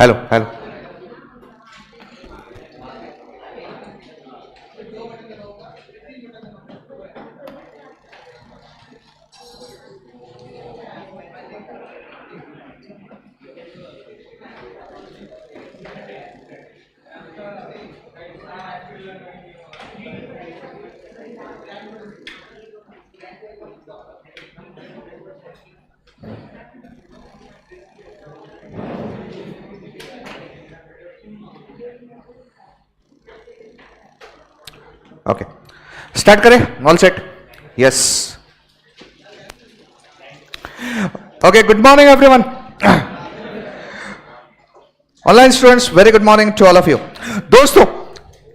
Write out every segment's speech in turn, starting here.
Hello hello. Okay, start करें। All set? Yes. Okay, good morning everyone. Online students, very good morning to all of you. दोस्तों,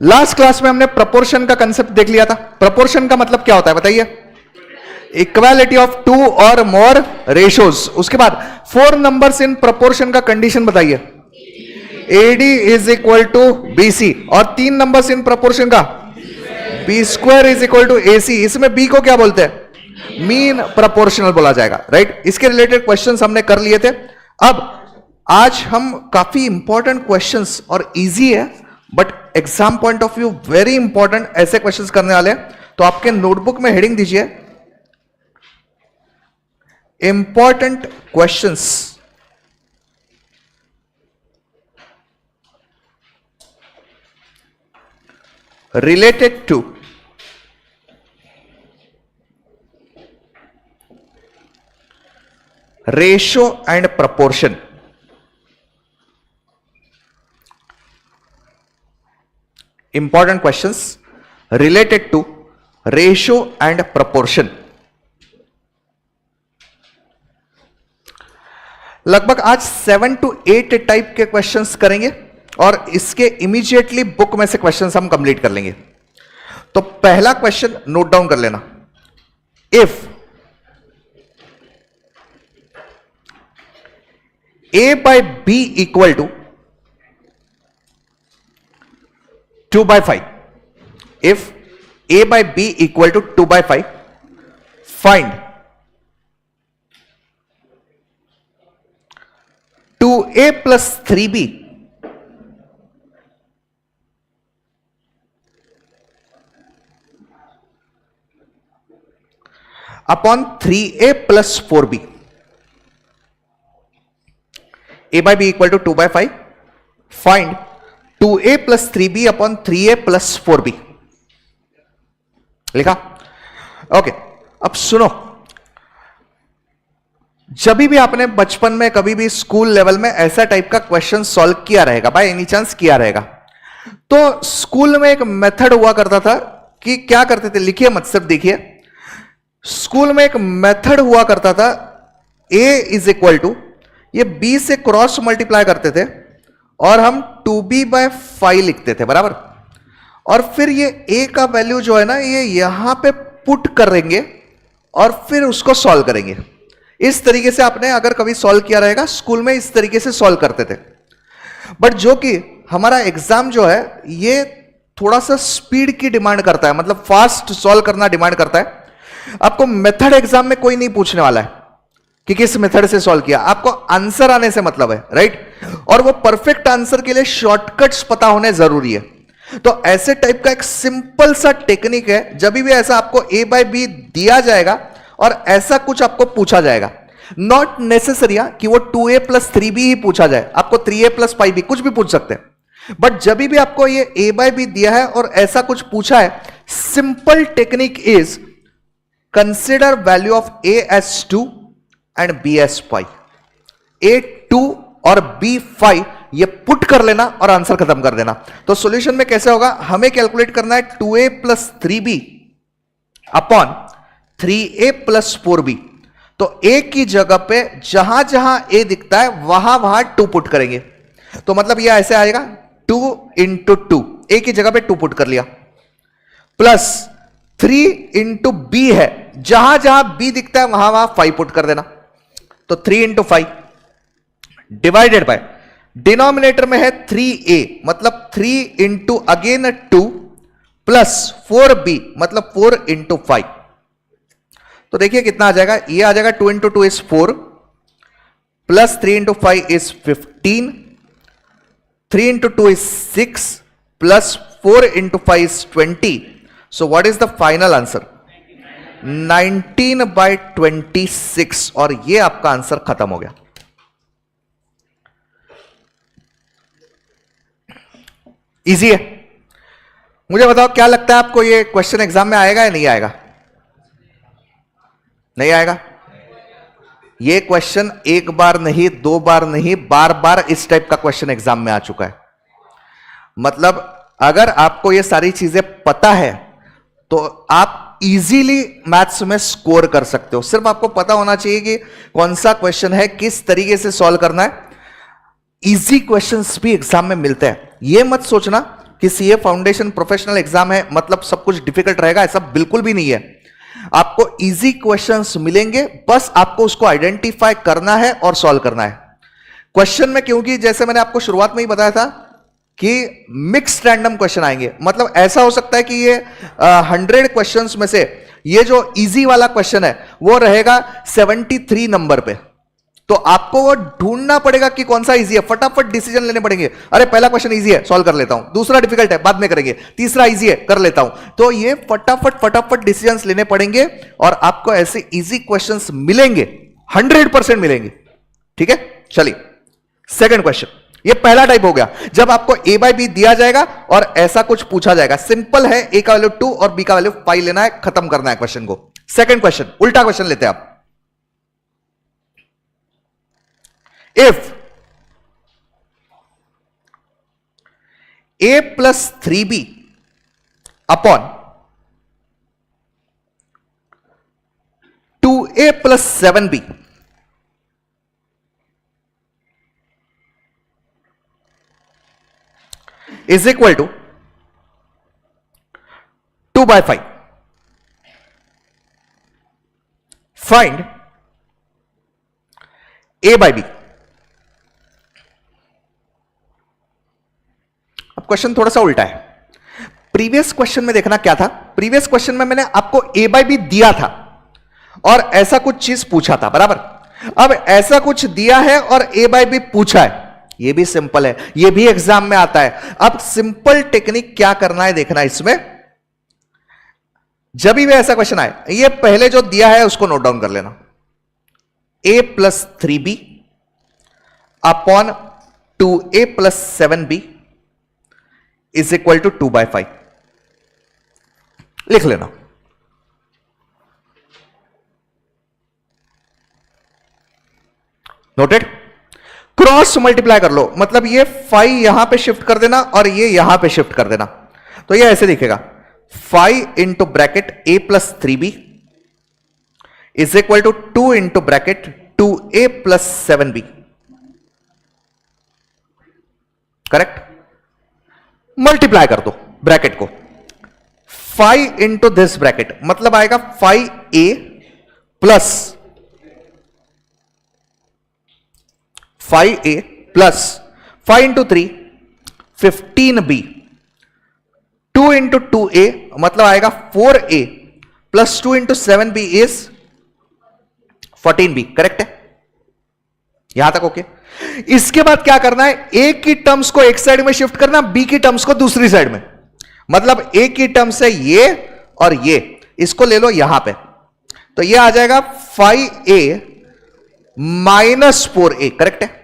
last class में हमने proportion का concept देख लिया था। प्रपोर्शन का मतलब क्या होता है बताइए? इक्वालिटी ऑफ टू और मोर रेशियोज। उसके बाद 4 नंबर्स इन प्रपोर्शन का कंडीशन बताइए। AD is equal to BC. और 3 नंबर्स इन प्रपोर्शन का B square is equal to AC. इसमें बी को क्या बोलते हैं? मीन प्रोपोर्शनल बोला जाएगा, राइट? इसके रिलेटेड क्वेश्चंस हमने कर लिए थे। अब आज हम काफी इंपॉर्टेंट क्वेश्चंस, और इजी है but exam point of view very important, ऐसे क्वेश्चंस करने वाले हैं। तो आपके नोटबुक में हेडिंग दीजिए important questions. Related to ratio and proportion. Important questions related to ratio and proportion. लगभग आज 7 to 8 टाइप के क्वेश्चंस करेंगे और इसके इमीडिएटली बुक में से क्वेश्चंस हम कंप्लीट कर लेंगे। तो पहला क्वेश्चन नोट डाउन कर लेना। If A by B equal to 2 by 5. If A by B equal to 2 by 5, find 2A plus 3B upon 3A plus 4B. A by B equal to 2 by 5. Find 2A plus 3B upon 3A plus 4B. लिखा? Okay, अब सुनो। जब भी आपने बचपन में कभी भी स्कूल लेवल में ऐसा टाइप का क्वेश्चन सॉल्व किया रहेगा, बाय एनी चांस किया रहेगा, तो स्कूल में एक मेथड हुआ करता था कि क्या करते थे, लिखिए मत, सिर्फ देखिए। स्कूल में एक मेथड हुआ करता था, A इज इक्वल टू, ये B से क्रॉस मल्टीप्लाई करते थे और हम 2B by 5 लिखते थे, बराबर। और फिर ये A का वैल्यू जो है ना, ये यहां पे पुट करेंगे और फिर उसको सॉल्व करेंगे। इस तरीके से आपने अगर कभी सॉल्व किया रहेगा स्कूल में, इस तरीके से सॉल्व करते थे। बट जो कि हमारा एग्जाम जो है ये थोड़ा सा स्पीड की डिमांड करता है, मतलब फास्ट सॉल्व करना डिमांड करता है। आपको मेथड एग्जाम में कोई नहीं पूछने वाला है कि किस मेथड से सॉल्व किया, आपको आंसर आने से मतलब है, राइट? और वो परफेक्ट आंसर के लिए शॉर्टकट्स पता होने जरूरी है। तो ऐसे टाइप का एक सिंपल सा टेक्निक है, जब भी ऐसा आपको A by B दिया जाएगा और ऐसा कुछ आपको पूछा जाएगा, नॉट नेसेसरी कि वो 2A plus 3B ही पूछा जाए, आपको 3A plus 5B कुछ भी पूछ सकते हैं। बट जब भी आपको ये A by B दिया है और ऐसा कुछ पूछा है, simple technique is consider value of A as 2 and B as 5. A 2 और B 5 ये पुट कर लेना और आंसर खत्म कर देना। तो सॉल्यूशन में कैसे होगा, हमें कैलकुलेट करना है 2A plus 3B upon 3A plus 4B। तो A की जगह पे जहां जहां A दिखता है वहां वहां 2 पुट करेंगे। तो मतलब ये ऐसे आएगा 2 into 2, A की जगह पे 2 पुट कर लिया, प्लस 3 into B है, जहां जहां B दिखता है वहां वहां 5 पुट कर देना। तो 3 into 5 डिवाइडेड बाय डिनोमिनेटर में है 3A, मतलब 3 into अगेन 2 प्लस 4B, मतलब 4 into 5। तो देखिए कितना आ जाएगा, ये आ जाएगा 2 into 2 is 4 plus 3 into 5 is 15 3 into 2 is 6 plus 4 into 5 is 20. So what is the final answer? 19/26. और ये आपका आंसर खत्म हो गया. इजी है. मुझे बताओ क्या लगता है आपको, ये क्वेश्चन एग्जाम में आएगा या नहीं आएगा? नहीं आएगा. ये क्वेश्चन एक बार नहीं, दो बार नहीं, बार बार इस टाइप का क्वेश्चन एग्जाम में आ चुका है. मतलब अगर आपको ये सारी चीजें पता है तो आप इजीली मैथ्स में स्कोर कर सकते हो. सिर्फ आपको पता होना चाहिए कि कौन सा क्वेश्चन है, किस तरीके से सॉल्व करना है. इजी क्वेश्चंस भी एग्जाम में मिलते हैं. ये मत सोचना कि सीए फाउंडेशन प्रोफेशनल एग्जाम है मतलब सब कुछ डिफिकल्ट रहेगा, ऐसा बिल्कुल भी नहीं है. आपको इजी क्वेश्चंस मिलेंगे, बस आपको उसको आइडेंटिफाई करना है और सॉल्व करना है. क्वेश्चन में, क्योंकि जैसे मैंने आपको शुरुआत में ही बताया था कि मिक्स्ड रैंडम क्वेश्चन आएंगे. मतलब ऐसा हो सकता है कि ये 100 क्वेश्चंस में से ये जो इजी वाला क्वेश्चन है वो रहेगा 73 नंबर पे. तो आपको वो ढूंढना पड़ेगा कि कौन सा इजी है. फटाफट डिसीजन लेने पड़ेंगे. अरे पहला क्वेश्चन इजी है, सॉल्व कर लेता हूं. दूसरा डिफिकल्ट है, बाद में करेंगे. तीसरा इजी है, कर लेता हूं. तो ये फटाफट डिसीजंस लेने पड़ेंगे और आपको ऐसे इजी क्वेश्चंस मिलेंगे, 100% मिलेंगे. ठीक है, चलिए सेकंड क्वेश्चन. ये पहला टाइप हो गया जब आपको ए बाई बी दिया जाएगा और ऐसा कुछ पूछा जाएगा. सिंपल है, ए का वैल्यू 2 और बी का वैल्यू 5 लेना है, खत्म करना है क्वेश्चन को. सेकंड क्वेश्चन, उल्टा क्वेश्चन लेते हैं आप. If a plus 3b upon 2a plus 7b is equal to 2/5, find a by b. अब क्वेश्चन थोड़ा सा उल्टा है. प्रीवियस क्वेश्चन में देखना क्या था. प्रीवियस क्वेश्चन में मैंने आपको ए बाई बी दिया था और ऐसा कुछ चीज पूछा था, बराबर. अब ऐसा कुछ दिया है और ए बाई बी पूछा है. ये भी सिंपल है, ये भी एग्जाम में आता है. अब सिंपल टेक्निक क्या करना है देखना. इसमें जब भी ऐसा क्वेश्चन आए, ये पहले जो दिया है उसको नोट डाउन कर लेना. a plus 3b upon 2a plus 7b is equal to 2/5. लिख लेना. नोटेड. क्रॉस मल्टीप्लाई कर लो, मतलब ये 5 यहां पे शिफ्ट कर देना और ये यहां पे शिफ्ट कर देना. तो ये ऐसे दिखेगा, 5 into bracket a plus 3b is equal to 2 into bracket 2a plus 7b. Correct. Multiply कर दो ब्रैकेट को. 5 इंटू दिस ब्रैकेट मतलब आएगा 5a plus 5a plus 5 into 3 15b. 2 into 2a मतलब आएगा 4a plus 2 into 7b is 14b. Correct है, यहां तक ओके. इसके बाद क्या करना है, ए की टर्म्स को एक साइड में शिफ्ट करना, बी की टर्म्स को दूसरी साइड में. मतलब ए की टर्म्स है ये और ये, इसको ले लो यहां पे. तो ये आ जाएगा 5a माइनस 4a. करेक्ट है.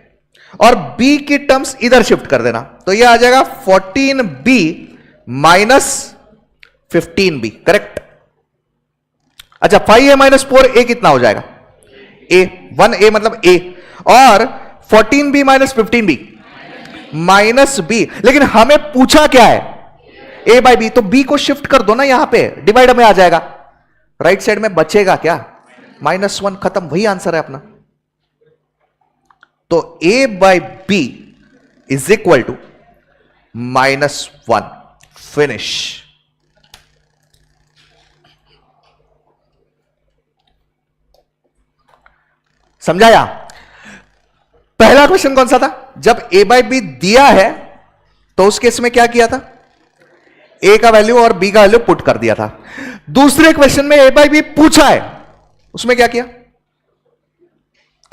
और बी की टर्म्स इधर शिफ्ट कर देना, तो ये आ जाएगा 14b माइनस 15b. करेक्ट. अच्छा, 5a माइनस 4a कितना हो जाएगा? a. 1a मतलब a. और 14b minus 15b minus b. लेकिन हमें पूछा क्या है? a by B. तो b को शिफ्ट कर दो ना यहां पे, डिवाइड में आ जाएगा. राइट साइड में बचेगा क्या? -1. खत्म, वही आंसर है अपना. तो a by B is equal to -1. Finish. समझाया? पहला क्वेश्चन कौन सा था? जब a बाई बी दिया है तो उस केस में क्या किया था? a का वैल्यू और b का वैल्यू पुट कर दिया था. दूसरे क्वेश्चन में a बाई बी पूछा है, उसमें क्या किया?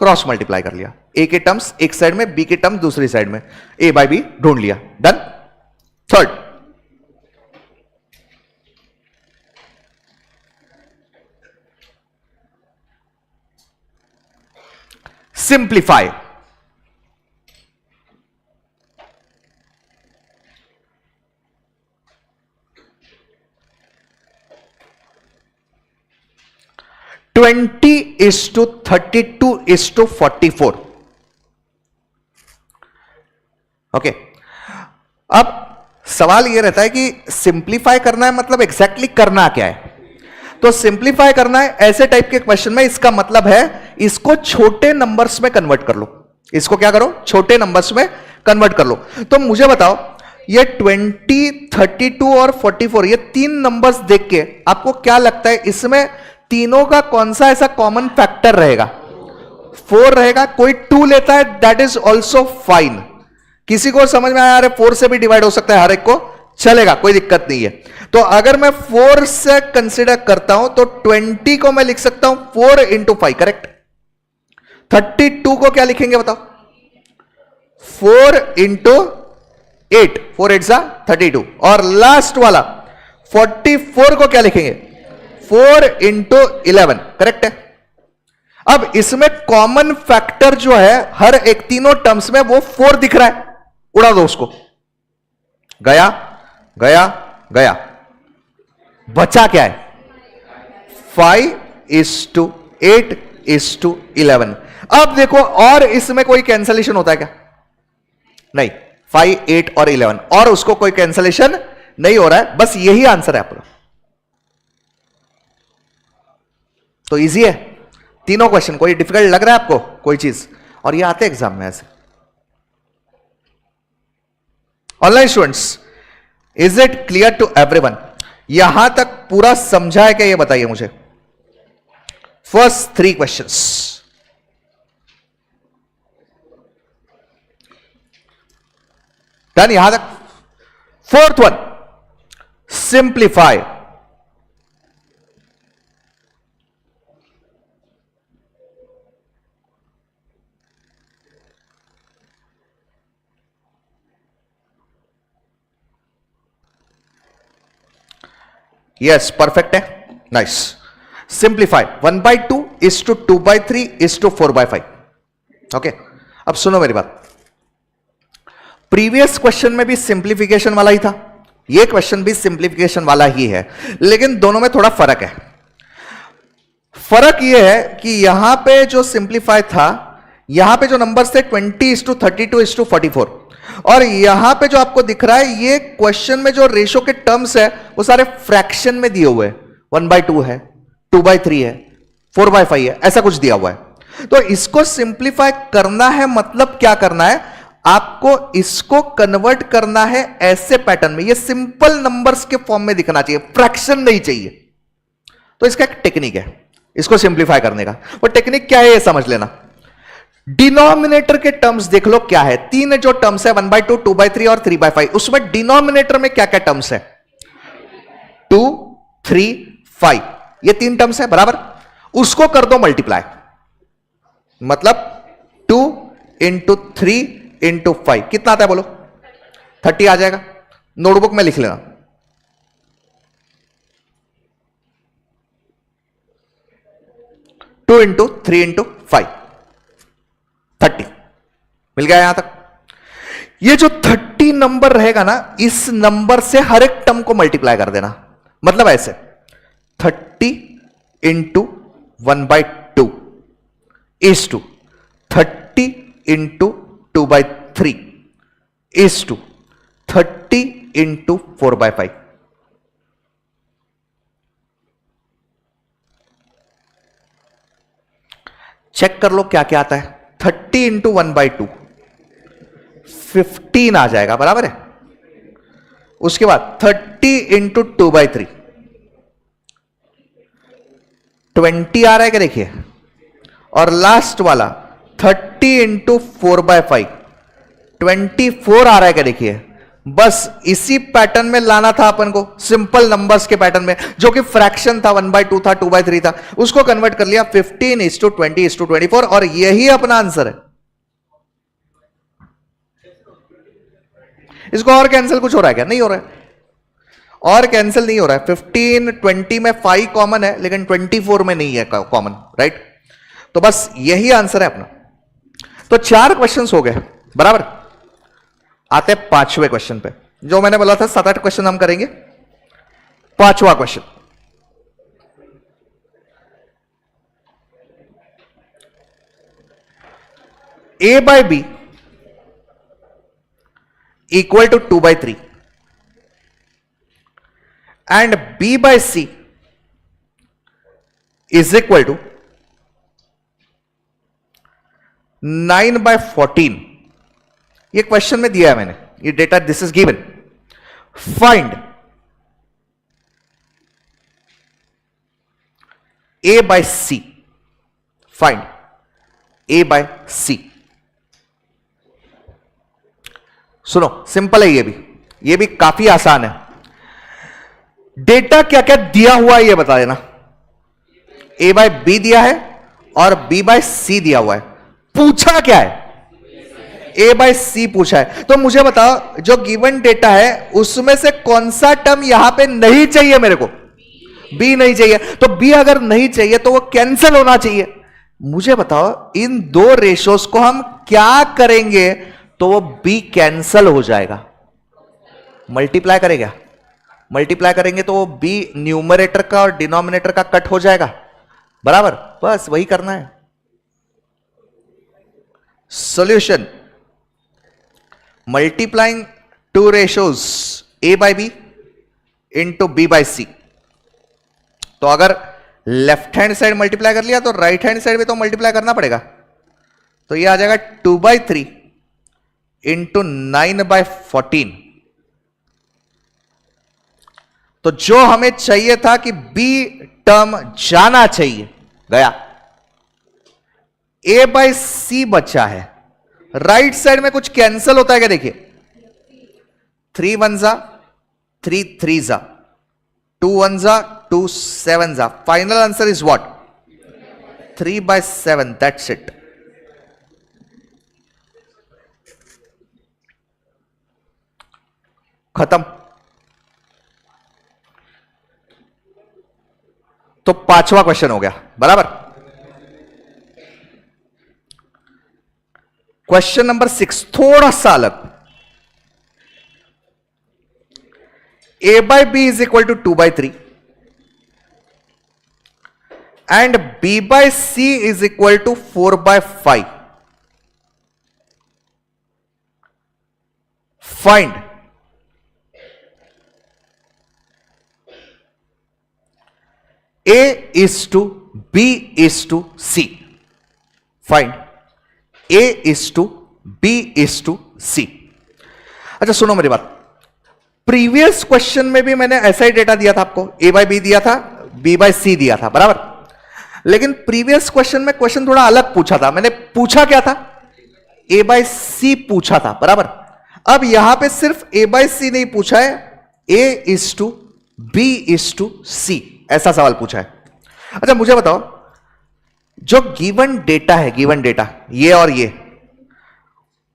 क्रॉस मल्टीप्लाई कर लिया, ए के टर्म्स एक साइड में, बी के टर्म्स दूसरी साइड में, ए बाय बी ढूंढ लिया, done. Third, simplify. Twenty is to 32 is to 44। Okay, अब सवाल यह रहता है कि सिंप्लीफाई करना है मतलब एग्जैक्टली करना क्या है। तो सिंप्लीफाई करना है ऐसे टाइप के क्वेश्चन में, इसका मतलब है इसको छोटे नंबर्स में कन्वर्ट कर लो। इसको क्या करो, छोटे नंबर्स में कन्वर्ट कर लो। तो मुझे बताओ, ये 20, 32 और 44, ये तीन नंबर्स देख के आपको क्या लगता है इसमें तीनों का कौन सा ऐसा कॉमन फैक्टर रहेगा? 4 रहेगा। कोई 2 लेता है, दैट इज ऑल्सो फाइन। किसी को समझ में आया, अरे 4 से भी डिवाइड हो सकता है, हर एक को चलेगा, कोई दिक्कत नहीं है। तो अगर मैं 4 से कंसिडर करता हूं तो 20 को मैं लिख सकता हूं 4 इंटू 5, करेक्ट। 32 को क्या लिखेंगे बताओ? 4 इंटू 8, 4 8 32। और लास्ट वाला 44 को क्या लिखेंगे? 4 इंटू 11, करेक्ट है। अब इसमें कॉमन फैक्टर जो है हर एक तीनों टर्म्स में वो 4 दिख रहा है, उड़ा दो उसको, गया गया गया, बचा क्या है? 5 इज टू 8 इज टू 11। अब देखो, और इसमें कोई कैंसलेशन होता है क्या? नहीं, 5, 8 और 11, और उसको कोई कैंसलेशन नहीं हो रहा है, बस यही आंसर है आपका। तो इजी है तीनों क्वेश्चन। कोई डिफिकल्ट लग रहा है आपको कोई चीज? और ये आते एग्जाम में ऐसे। Online students, is it clear to everyone? यहां तक पूरा समझा है क्या, ये बताइए मुझे। फर्स्ट 3 क्वेश्चंस, डन यहां तक। Fourth one, simplify. Yes, perfect है, nice. Simplify 1/2 is to 2/3 is to 4/5। Okay, अब सुनो मेरी बात। प्रीवियस क्वेश्चन में भी सिंप्लीफिकेशन वाला ही था, ये क्वेश्चन भी सिंप्लीफिकेशन वाला ही है, लेकिन दोनों में थोड़ा फर्क है। फर्क यह है कि यहां पे जो सिंप्लीफाई था, यहां पे जो नंबर्स थे 20 इज टू 32 इज टू 44, और यहां पे जो आपको दिख रहा है, ये क्वेश्चन में जो रेशो के टर्म्स है वो सारे फ्रैक्शन में दिए हुए हैं। 1/2 है, 2/3 है, 4/5 है, ऐसा कुछ दिया हुआ है। तो इसको सिंप्लीफाई करना है मतलब क्या करना है? आपको इसको कन्वर्ट करना है ऐसे पैटर्न में, ये सिंपल नंबर्स के फॉर्म में दिखना चाहिए, फ्रैक्शन नहीं चाहिए। तो इसका एक टेक्निक है इसको सिंप्लीफाई करने का। वो टेक्निक क्या है ये समझ लेना। डिनोमिनेटर के टर्म्स देख लो क्या है। तीन जो टर्म्स है 1/2, 2/3 और 3/5, उसमें डिनोमिनेटर में क्या क्या टर्म्स है? 2, 3, 5, ये 3 टर्म्स है बराबर। उसको कर दो मल्टीप्लाई, मतलब 2 इंटू 3 इंटू 5 कितना आता है बोलो? 30 आ जाएगा। नोटबुक में लिख लेना। टू इंटू 3 इंटू 5, 30 मिल गया यहां तक। ये जो 30 नंबर रहेगा ना, इस नंबर से हर एक टर्म को मल्टीप्लाई कर देना। मतलब ऐसे 30 into 1/2 is to 30 into 2/3 is to 30 into 4/5। Check कर लो क्या क्या आता है। 30 इंटू 1/2 15 आ जाएगा, बराबर है। उसके बाद 30 इंटू 2/3 20 आ रहा है क्या देखिए। और लास्ट वाला 30 इंटू 4/5 24 आ रहा है क्या देखिए। बस इसी पैटर्न में लाना था अपन को, सिंपल नंबर्स के पैटर्न में, जो कि फ्रैक्शन था, 1/2 था, 2/3 था, उसको कन्वर्ट कर लिया 15:20:24 और यही अपना आंसर है। इसको और कैंसिल कुछ हो रहा है क्या? नहीं हो रहा है, और कैंसिल नहीं हो रहा है। 15 20 में 5 कॉमन है, लेकिन 24 में नहीं है कॉमन, राइट? तो बस यही आंसर है अपना। तो 4 क्वेश्चंस हो गए, बराबर। आते हैं 5वें क्वेश्चन पे, जो मैंने बोला था 7-8 क्वेश्चन हम करेंगे। 5वां question, a/b equal to 2/3 and b/c is equal to 9/14। ये क्वेश्चन में दिया है मैंने, ये data, this is given. Find a/c, find a/c। सुनो, सिंपल है, ये भी काफी आसान है। डेटा क्या क्या दिया हुआ है ये बता देना। a/b दिया है और b/c दिया हुआ है। पूछा क्या है? a/c पूछा है। तो मुझे बताओ, जो गिवन डेटा है उसमें से कौन सा टर्म यहां पे नहीं चाहिए मेरे को? b नहीं चाहिए। तो b अगर नहीं चाहिए तो वो कैंसिल होना चाहिए। मुझे बताओ, इन दो रेशोस को हम क्या करेंगे तो वो b कैंसल हो जाएगा? मल्टीप्लाई करेगा, मल्टीप्लाई करेंगे तो वो b न्यूमरेटर का और डिनोमिनेटर का कट हो जाएगा, बराबर। बस वही करना है। Solution, multiplying to ratios a/b into b/c। तो अगर लेफ्ट हैंड साइड मल्टीप्लाई कर लिया तो राइट हैंड साइड में तो मल्टीप्लाई करना पड़ेगा। तो ये आ जाएगा 2/3 इंटू 9/14। तो जो हमें चाहिए था कि b टर्म जाना चाहिए, गया। a/c बचा है। राइट साइड में कुछ कैंसिल होता है क्या? देखिए, 3 1 3 3 2 1 2 7 final answer is what? 3/7। That's it. खत्म। तो 5वां क्वेश्चन हो गया, बराबर। क्वेश्चन नंबर 6 थोड़ा सा अलग। a/b is equal to 2/3 and b/c is equal to 4/5. Find a is to b is to c. Find a is to b is to c. अच्छा सुनो मेरी बात, प्रीवियस क्वेश्चन में भी मैंने ऐसा ही डेटा दिया था आपको, a/b दिया था, b/c दिया था, बराबर। लेकिन प्रीवियस क्वेश्चन में क्वेश्चन थोड़ा अलग पूछा था। मैंने पूछा क्या था? a/c पूछा था, बराबर। अब यहां पे सिर्फ a/c नहीं पूछा है, a is to b is to c, ऐसा सवाल पूछा है। अच्छा मुझे बताओ, जो गिवन डेटा है, गिवन डेटा ये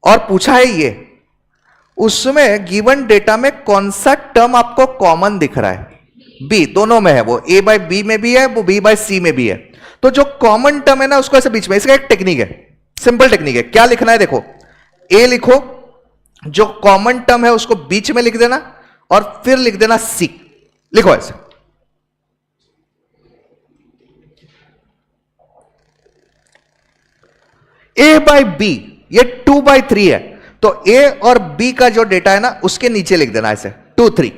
और पूछा है ये, उसमें गिवन डेटा में कौन सा टर्म आपको कॉमन दिख रहा है? b, दोनों में है। वो a/b में भी है, वो b/c में भी है। तो जो कॉमन टर्म है ना, उसको ऐसे बीच में, इसका एक टेक्निक है, सिंपल टेक्निक है। क्या लिखना है? देखो, a लिखो, जो कॉमन टर्म है उसको बीच में लिख देना और फिर लिख देना c। लिखो ऐसे, a/b ये 2/3 है, तो a और b का जो डेटा है ना उसके नीचे लिख देना ऐसे 2 3,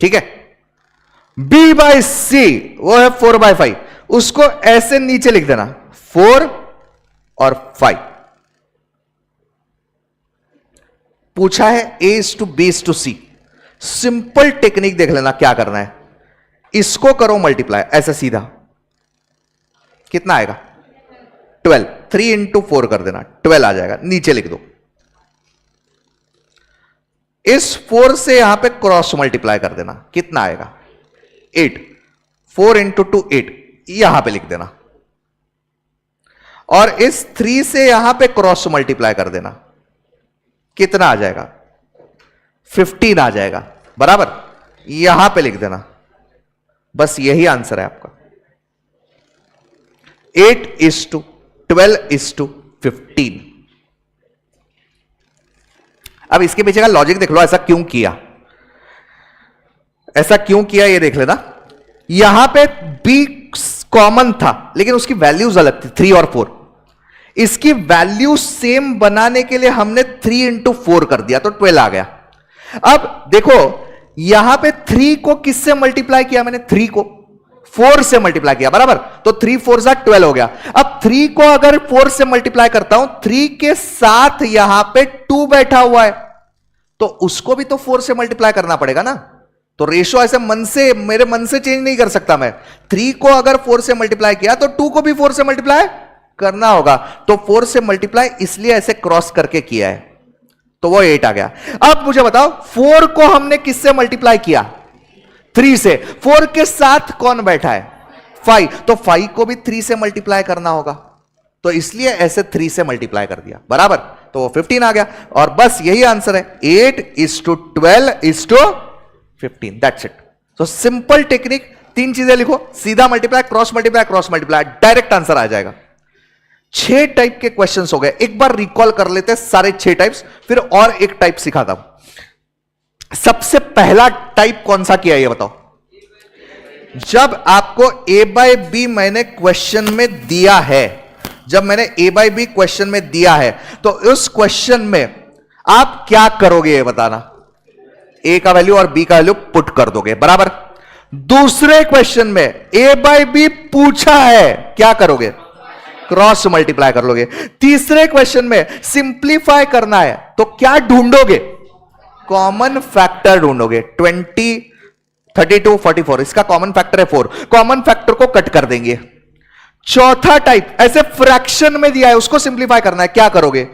ठीक है। b/c वो है 4/5, उसको ऐसे नीचे लिख देना 4 और 5। पूछा है a is to b is to c। Simple technique देख लेना क्या करना है। इसको करो मल्टीप्लाई ऐसा सीधा, कितना आएगा? 12। 3 into 4 कर देना, 12 आ जाएगा, नीचे लिख दो। इस 4 से यहां पे क्रॉस मल्टीप्लाई कर देना, कितना आएगा 8, 4 इंटू 2 8, यहां पे लिख देना, और इस 3 से यहां पे क्रॉस मल्टीप्लाई कर देना, कितना आ जाएगा 15 आ जाएगा, बराबर, यहां पे लिख देना, बस यही आंसर है आपका। 8:12:15। अब इसके पीछे का लॉजिक देख लो, ऐसा क्यों किया, ऐसा क्यों किया ये देख लेना। यहां पे b कॉमन था लेकिन उसकी वैल्यूज अलग थी, 3 और 4। इसकी वैल्यू सेम बनाने के लिए हमने 3 इंटू 4 कर दिया तो 12 आ गया। अब देखो यहां पे 3 को किससे मल्टीप्लाई किया मैंने, 3 को 4 से मल्टीप्लाई किया, बराबर, तो 3 4 12 हो गया। अब 3 को अगर 4 से मल्टीप्लाई करता हूं, 3 के साथ यहां पे 2 बैठा हुआ है तो उसको भी तो 4 से मल्टीप्लाई करना पड़ेगा ना। तो रेशो ऐसे मन से, मेरे मन से चेंज नहीं कर सकता मैं। 3 को अगर 4 से मल्टीप्लाई किया तो 2 को भी 4 से मल्टीप्लाई करना होगा, तो 4 से मल्टीप्लाई इसलिए ऐसे क्रॉस करके किया है, तो वो 8 आ गया। अब मुझे बताओ 4 को हमने किससे मल्टीप्लाई किया, 3 से। 4 के साथ कौन बैठा है, 5, तो 5 को भी 3 से मल्टीप्लाई करना होगा, तो इसलिए ऐसे 3 से मल्टीप्लाई कर दिया, बराबर, तो वो 15 आ गया। और बस यही आंसर है, 8:12:15, दैट्स इट। तो सिंपल टेक्निक, 3 चीजें लिखो, सीधा multiply, cross multiply, cross multiply, direct answer आ जाएगा। 6 टाइप के क्वेश्चंस हो गए, एक बार रिकॉल कर लेते हैं सारे 6 टाइप्स, फिर और एक टाइप सिखाता हूं। सबसे पहला टाइप कौन सा किया ये बताओ। जब आपको a बाय बी मैंने क्वेश्चन में दिया है, जब मैंने a बाय बी क्वेश्चन में दिया है, तो उस क्वेश्चन में आप क्या करोगे ये बताना। a का वैल्यू और b का वैल्यू पुट कर दोगे, बराबर। दूसरे क्वेश्चन में a बाय बी पूछा है, क्या करोगे, क्रॉस मल्टीप्लाई कर लोगे। तीसरे क्वेश्चन में सिंप्लीफाई करना है तो क्या ढूंढोगे, कॉमन फैक्टर ढूंढोगे। 20, 32, 44, इसका कॉमन फैक्टर है 4, कॉमन फैक्टर को कट कर देंगे। चौथा टाइप, ऐसे फ्रैक्शन में दिया है उसको सिंप्लीफाई करना है, क्या करोगे,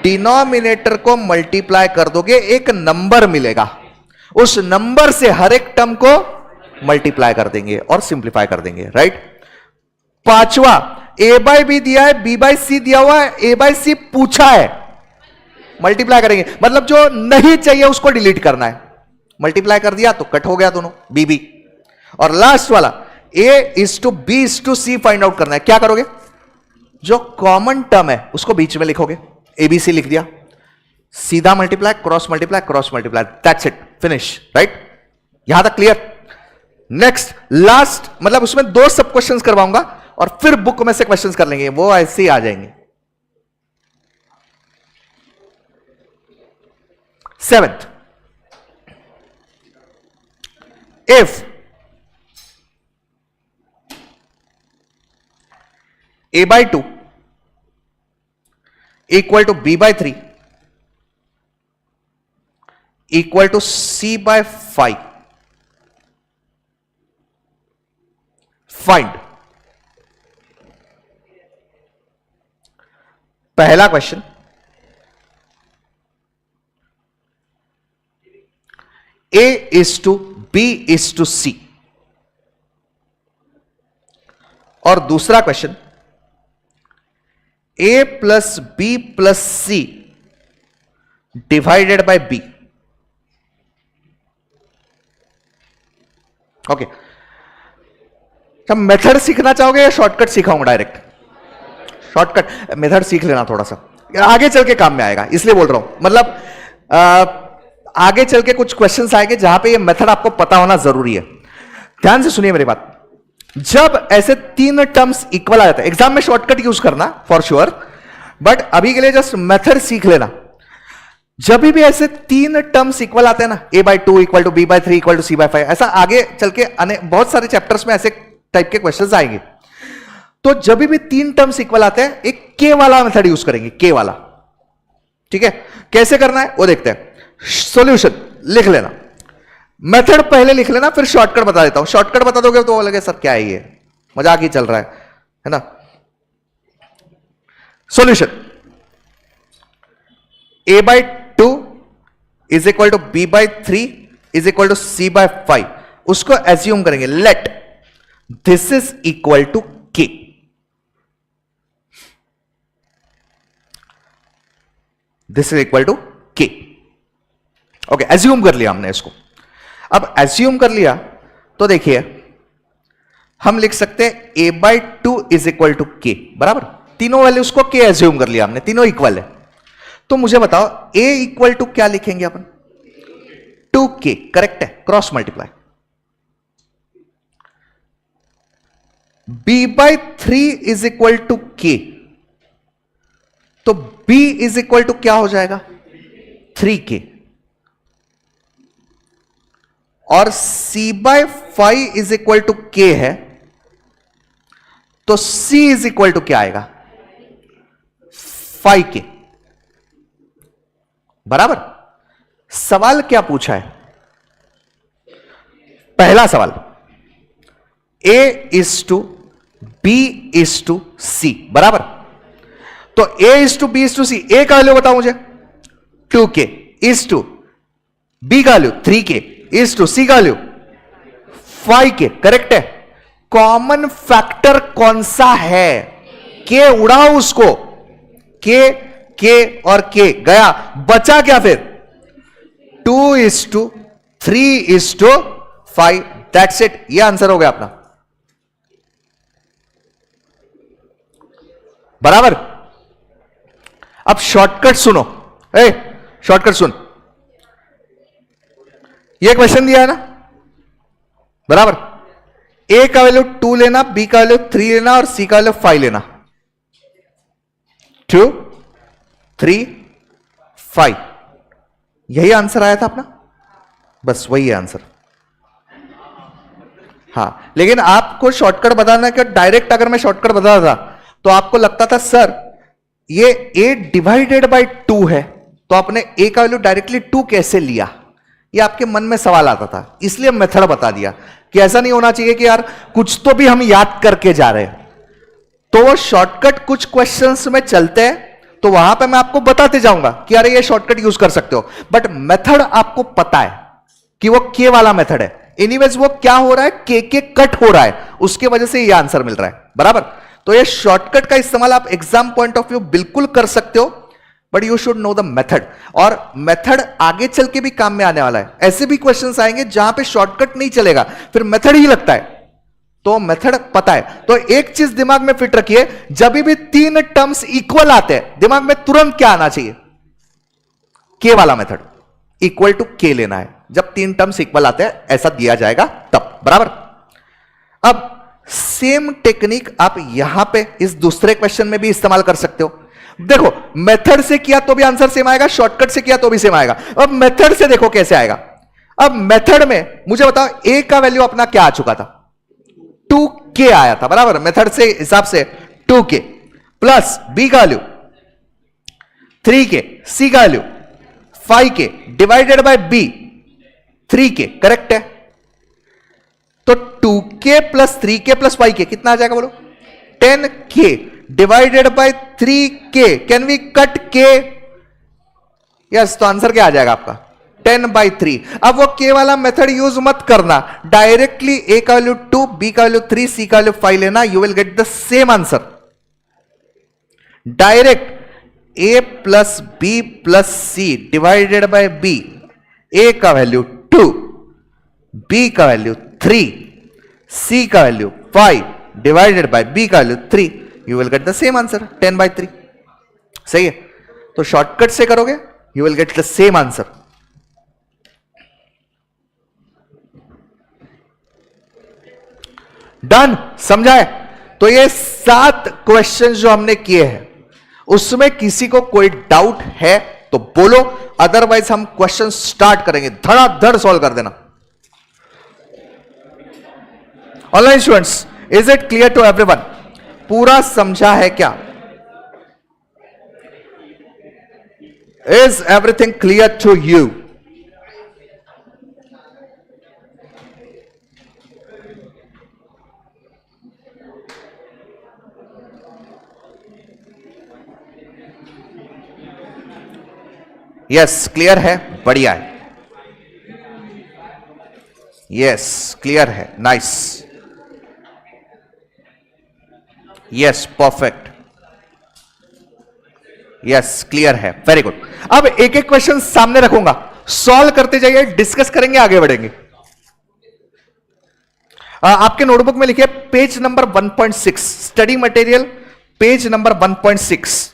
डिनोमिनेटर को मल्टीप्लाई कर दोगे, एक नंबर मिलेगा, उस नंबर से हर एक टर्म को मल्टीप्लाई कर देंगे और सिंप्लीफाई कर देंगे, राइट। पांचवा, a बाय बी दिया है, b बाय सी दिया हुआ है, a बाय सी पूछा है, मल्टीप्लाई करेंगे, मतलब जो नहीं चाहिए उसको डिलीट करना है, मल्टीप्लाई कर दिया तो कट हो गया दोनों, b b। और लास्ट वाला a:b:c फाइंड आउट करना है, क्या करोगे, जो कॉमन टर्म है उसको बीच में लिखोगे, abc लिख दिया, सीधा multiply, cross multiply, cross multiply, that's it, finish, right. यहां तक क्लियर। नेक्स्ट लास्ट, मतलब उसमें 2 सब क्वेश्चंस करवाऊंगा और फिर बुक में से क्वेश्चंस कर लेंगे, वो ऐसे ही आ जाएंगे। 7th, if a/2 equal to b/3 equal to c/5, find. पहला क्वेश्चन, a:b:c, और दूसरा question a+b+c divided by b। Okay, क्या मेथड सीखना चाहोगे या शॉर्टकट सिखाऊंगा डायरेक्ट? शॉर्टकट, मेथड सीख लेना थोड़ा सा, आगे चल के काम में आएगा, इसलिए बोल रहा हूं। मतलब आगे चल के कुछ क्वेश्चंस आएंगे जहां पे ये मेथड आपको पता होना जरूरी है। ध्यान से सुनिए मेरी बात। जब ऐसे 3 टर्म्स इक्वल आ जाते हैं, एग्जाम में शॉर्टकट यूज करना फॉर श्योर, बट अभी के लिए जस्ट मेथड सीख लेना। जब भी ऐसे 3 टर्म्स इक्वल आते हैं ना, a/2 equal to b/3 equal to c/5, ऐसा आगे चल के बहुत सारे चैप्टर्स में ऐसे टाइप के क्वेश्चंस आएंगे। तो जब भी 3 टर्म्स इक्वल आते हैं, एक के वाला मेथड यूज करेंगे, के वाला, ठीक है। कैसे करना है वो देखते हैं। सॉल्यूशन लिख लेना, मेथड पहले लिख लेना, फिर शॉर्टकट बता देता हूं। शॉर्टकट बता दोगे तो लगे सर क्या है ये, मजाक ही चल रहा है ना। Solution, a/2 is equal to B by 3 is equal to C by 5, उसको एज्यूम करेंगे, let this is equal to K. This is equal to K. Okay, assume कर लिया हमने इसको। अब एज्यूम कर लिया तो देखिए हम लिख सकते हैं a by 2 is equal to K, बराबर। तीनों वैल्यूज को के एज्यूम कर लिया हमने, तीनों इक्वल है। तो मुझे बताओ a इक्वल टू क्या लिखेंगे अपन? 2k, करेक्ट है, cross multiply. b by 3 is equal to K, तो b इज इक्वल टू क्या हो जाएगा? 3k। और c by 5 is equal to k है, तो c इज इक्वल टू क्या आएगा? 5k, बराबर। सवाल क्या पूछा है? पहला सवाल a is to b is to c, बराबर। तो a is to b is to c, a का वैल्यू बताओ मुझे, 2k, इज टू b का value 3k, is to c का वैल्यू 5k, करेक्ट है। कॉमन फैक्टर कौन सा है? k, उड़ाओ उसको, k और k गया, बचा क्या फिर? 2 is to 3 is to 5, that's it. ये आंसर हो गया अपना, बराबर। अब शॉर्टकट सुनो, शॉर्टकट सुन। ये क्वेश्चन दिया है ना, बराबर। a का वैल्यू 2 लेना, b का वैल्यू 3 लेना और c का वैल्यू 5 लेना। 2 3 5, यही आंसर आया था अपना, बस वही है आंसर। हाँ, लेकिन आपको शॉर्टकट बताना कि डायरेक्ट अगर मैं शॉर्टकट बताता था तो आपको लगता था सर ये a डिवाइडेड बाय 2 है, तो आपने a का वैल्यू डायरेक्टली 2 कैसे लिया? ये आपके मन में सवाल आता था, इसलिए मेथड बता दिया कि ऐसा नहीं होना चाहिए कि यार कुछ तो भी हम याद करके जा रहे हैं। तो वो शॉर्टकट कुछ क्वेश्चंस में चलते हैं, तो वहां पे मैं आपको बताते जाऊंगा कि अरे ये शॉर्टकट यूज कर सकते हो, बट मेथड आपको पता है कि वो के वाला मेथड है। एनीवेज वो क्या हो रहा है, के कट हो रहा है, उसके वजह से ये आंसर मिल रहा है, बराबर। तो ये शॉर्टकट का इस्तेमाल आप एग्जाम पॉइंट ऑफ व्यू बिल्कुल कर सकते हो, but you should know the method. और मेथड आगे चल के भी काम में आने वाला है। ऐसे भी क्वेश्चंस आएंगे जहां पे शॉर्टकट नहीं चलेगा, फिर मेथड ही लगता है, तो मेथड पता है। तो एक चीज दिमाग में फिट रखिए, जब भी 3 टर्म्स इक्वल आते हैं दिमाग में तुरंत क्या आना चाहिए? के वाला मेथड, इक्वल टू के लेना है। जब 3 टर्म्स इक्वल आते हैं ऐसा दिया जाएगा तब, बराबर। अब सेम टेक्निक आप यहां पे इस दूसरे क्वेश्चन में भी इस्तेमाल कर सकते हो। देखो, मेथड से किया तो भी आंसर सेम आएगा, शॉर्टकट से किया तो भी सेम आएगा। अब मेथड से देखो कैसे आएगा। अब मेथड में मुझे बताओ a का वैल्यू अपना क्या आ चुका था? 2k आया था, बराबर। मेथड से हिसाब से 2k प्लस b का वैल्यू 3k, c का value 5k divided by b 3k, correct है। तो 2k plus 3k plus 5k कितना आ जाएगा बोलो? 10k divided by 3k। Can we cut k? Yes, तो आंसर क्या आ जाएगा आपका? 10/3। अब वो k वाला मेथड यूज मत करना, डायरेक्टली a का वैल्यू 2, b का वैल्यू 3, c का वैल्यू 5 लेना, you will get the same answer. Direct a plus b plus c divided by b, a का वैल्यू 2, b का वैल्यू 3, c का वैल्यू 5 डिवाइडेड बाय b का value 3, you will get the same answer 10/3। सही है। तो shortcut से करोगे you will get the same answer. Done, समझाए? तो ये 7 क्वेश्चन जो हमने किए हैं उसमें किसी को कोई डाउट है तो बोलो, अदरवाइज हम क्वेश्चन स्टार्ट करेंगे, धड़ाधड़ सॉल्व कर देना। Online students, is it clear to everyone? पूरा समझा है क्या? Is everything clear to you? Yes, clear है। बढ़िया है, यस क्लियर है, nice, yes perfect, yes clear है, वेरी गुड। अब एक एक क्वेश्चन सामने रखूंगा, सॉल्व करते जाइए, डिस्कस करेंगे, आगे बढ़ेंगे। आपके नोटबुक में लिखिए page number 1.6, study material page number 1.6।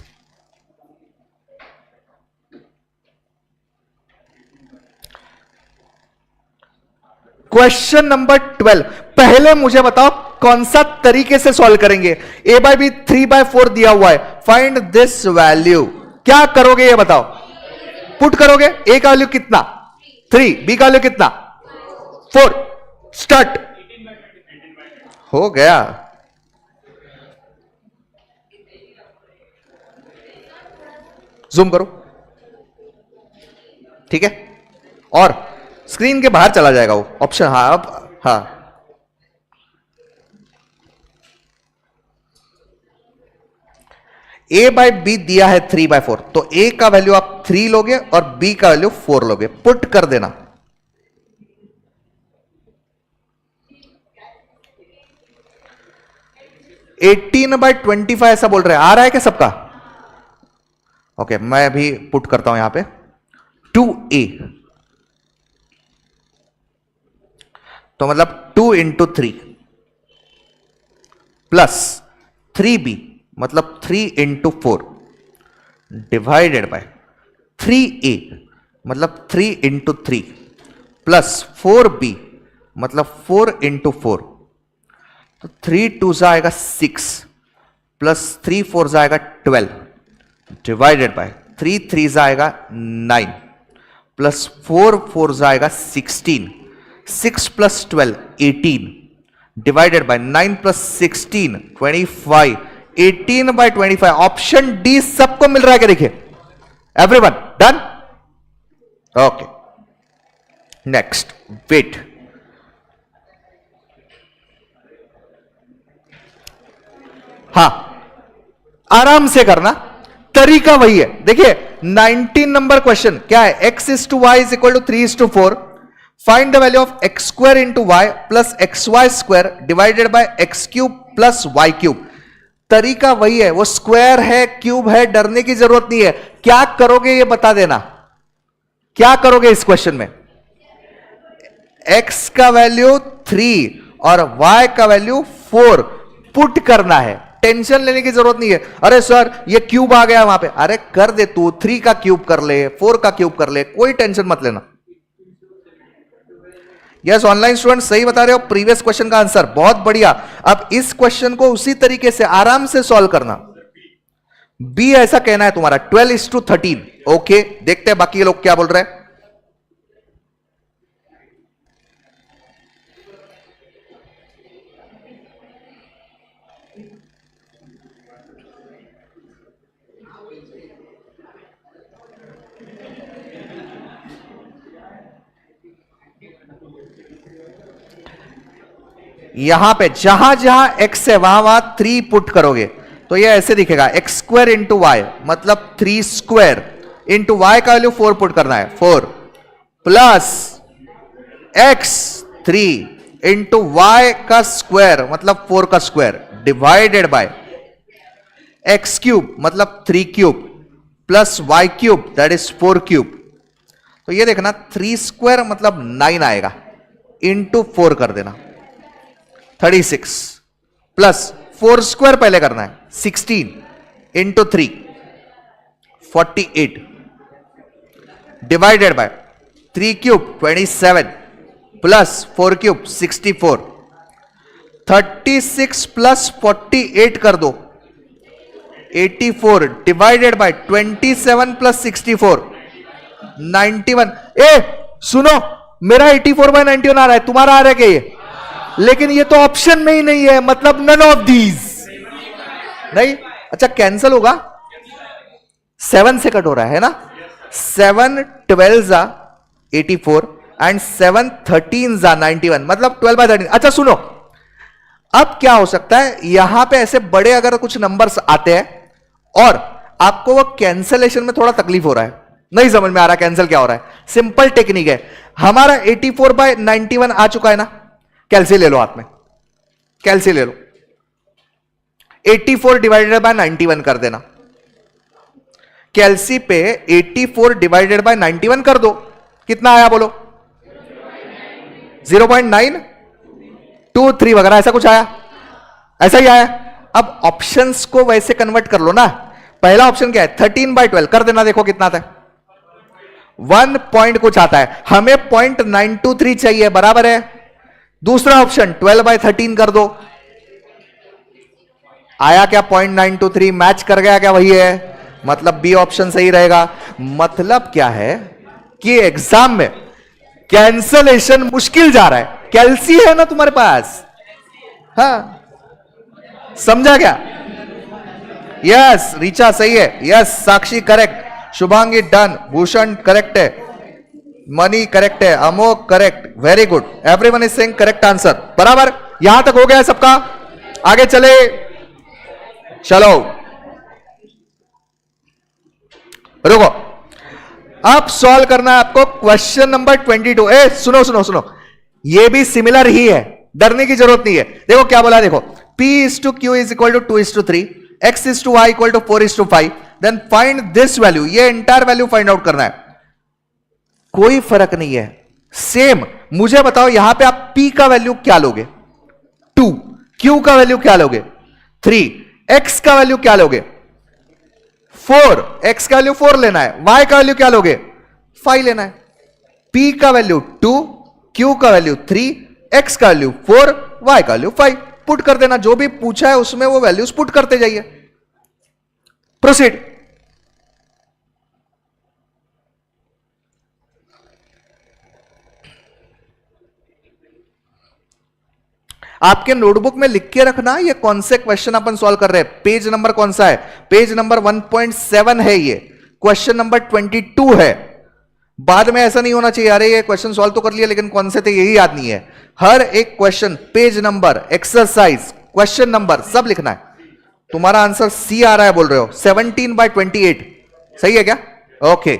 Question number 12। पहले मुझे बताओ कौन सा तरीके से सॉल्व करेंगे। ए बाय बी 3/4 दिया हुआ है, फाइंड दिस वैल्यू। क्या करोगे ये बताओ, पुट करोगे। ए का वैल्यू कितना 3, बी का वैल्यू कितना 4, स्टार्ट। हो गया, जूम करो, ठीक है, और स्क्रीन के बाहर चला जाएगा वो ऑप्शन। हाँ अब हाँ, ए बाय बी दिया है 3/4, तो ए का वैल्यू आप 3 लोगे और बी का वैल्यू 4 लोगे, पुट कर देना। एटीन बाय 25 ऐसा बोल रहे हैं, आ रहा है क्या सबका? ओके, मैं अभी पुट करता हूं यहां पे 2a, तो मतलब 2 इंटू 3 प्लस 3b मतलब 3 इंटू 4 डिवाइडेड बाय 3a मतलब 3 इंटू 3 प्लस 4b मतलब 4 इंटू 4, तो 3 2 आएगा 6 प्लस 3 4 आएगा 12 डिवाइडेड बाय 3 3 आएगा 9 प्लस 4 4 आएगा 16, 6 plus 12 18 divided by 9 plus 16 25, 18 by 25। Option D सबको मिल रहा है क्या? देखिए everyone done. Okay next, wait, हां आराम से करना, तरीका वही है। देखिए 19 नंबर क्वेश्चन क्या है, x is to y is equal to 3 is to 4, find the value of x square into y plus x y square divided by x cube plus y cube. तरीका वही है, वो स्क्वायर है cube है, डरने की जरूरत नहीं है। क्या करोगे ये बता देना, क्या करोगे इस क्वेश्चन में। x का वैल्यू 3 और y का वैल्यू 4 पुट करना है, टेंशन लेने की जरूरत नहीं है। अरे सर ये क्यूब आ गया वहां पे, अरे कर दे तू, 3 का क्यूब कर ले, 4 का क्यूब कर ले, कोई टेंशन मत लेना। यस ऑनलाइन स्टूडेंट सही बता रहे हो, प्रीवियस क्वेश्चन का आंसर बहुत बढ़िया। अब इस क्वेश्चन को उसी तरीके से आराम से सॉल्व करना। बी ऐसा कहना है तुम्हारा 12:13। ओके देखते हैं बाकी लोग क्या बोल रहे हैं। यहां पे जहां जहां x है वहां वहां 3 पुट करोगे तो ये ऐसे दिखेगा, एक्स स्क्वायर इंटू वाई मतलब 3 स्क्वायर इंटू वाई का वैल्यू 4 पुट करना है, 4 प्लस एक्स 3 इंटू वाई का स्क्वायर मतलब 4 का square divided by x cube मतलब 3 cube plus y cube that is 4 cube. तो ये देखना 3 स्क्वायर मतलब 9 आएगा, इंटू 4 कर देना 36 प्लस 4 स्क्वायर पहले करना है 16 into 3 48 divided by 3 cube 27 plus 4 cube 64, 36 plus 48 कर दो 84 डिवाइडेड बाय 27 प्लस 64 91। ए सुनो मेरा 84/91 आ रहा है, तुम्हारा आ रहा है क्या ये? लेकिन ये तो ऑप्शन में ही नहीं है, मतलब नन ऑफ दीज नहीं। अच्छा कैंसल होगा, 7 से कट हो रहा है ना, 7 12 84 एंड 7 13 91 मतलब 12/13। अच्छा सुनो अब क्या हो सकता है, यहां पे ऐसे बड़े अगर कुछ नंबर्स आते हैं और आपको वो कैंसलेशन में थोड़ा तकलीफ हो रहा है नहीं समझ में आ रहा कैंसिल क्या हो रहा है? सिंपल टेक्निक है। हमारा 84/91 आ चुका है ना, कैलसी ले लो हाथ में, कैलसी ले लो, 84 डिवाइडेड बाय 91 कर देना। कैलसी पे 84 डिवाइडेड बाय 91 कर दो, कितना आया बोलो? 0.923 वगैरह ऐसा कुछ आया, ऐसा ही आया। अब ऑप्शंस को वैसे कन्वर्ट कर लो ना। पहला ऑप्शन क्या है? 13/12 कर देना, देखो कितना आता है, 1 पॉइंट कुछ आता है। हमें 0.923 चाहिए, बराबर है। दूसरा ऑप्शन 12/13 कर दो, आया क्या? 0.923, मैच कर गया क्या? वही है, मतलब बी ऑप्शन सही रहेगा। मतलब क्या है कि एग्जाम में कैंसलेशन मुश्किल जा रहा है, कैलसी है ना तुम्हारे पास, हाँ समझा क्या? यस रीचा सही है, yes Sakshi correct, Shubhangi done, Bhushan correct है, मनी करेक्ट है, अमोक correct, very good, everyone is saying correct answer, बराबर। यहां तक हो गया है सबका, आगे चले चलो, रुको। अब सॉल्व करना है आपको क्वेश्चन नंबर 22। ए सुनो सुनो सुनो, ये भी सिमिलर ही है, डरने की जरूरत नहीं है। देखो क्या बोला, देखो P/Q is equal to 2:3, X/Y equal to 4:5, then find this value. ये इंटायर वैल्यू फाइंड आउट करना है, कोई फर्क नहीं है, सेम। मुझे बताओ यहां पे आप P का वैल्यू क्या लोगे? 2, Q का वैल्यू क्या लोगे? 3, X का वैल्यू क्या लोगे? 4, X का वैल्यू 4 लेना है, Y का वैल्यू क्या लोगे? 5 लेना है। P का वैल्यू 2, Q का वैल्यू 3, X का वैल्यू 4, Y का वैल्यू 5। पुट कर देना, जो भी पूछा है उसमें वो वैल्यूज पुट करते जाइए। प्रोसीड। आपके नोटबुक में लिख के रखना ये कौन से क्वेश्चन अपन सॉल्व कर रहे हैं, पेज नंबर कौन सा है। पेज नंबर 1.7 है, ये क्वेश्चन नंबर 22 है। बाद में ऐसा नहीं होना चाहिए, अरे ये क्वेश्चन सॉल्व तो कर लिया लेकिन कौन से थे यही याद नहीं है। हर एक question, page number, exercise, question number सब लिखना है। तुम्हारा आंसर सी आ रहा है बोल रहे हो, 17/28 सही है क्या? ओके।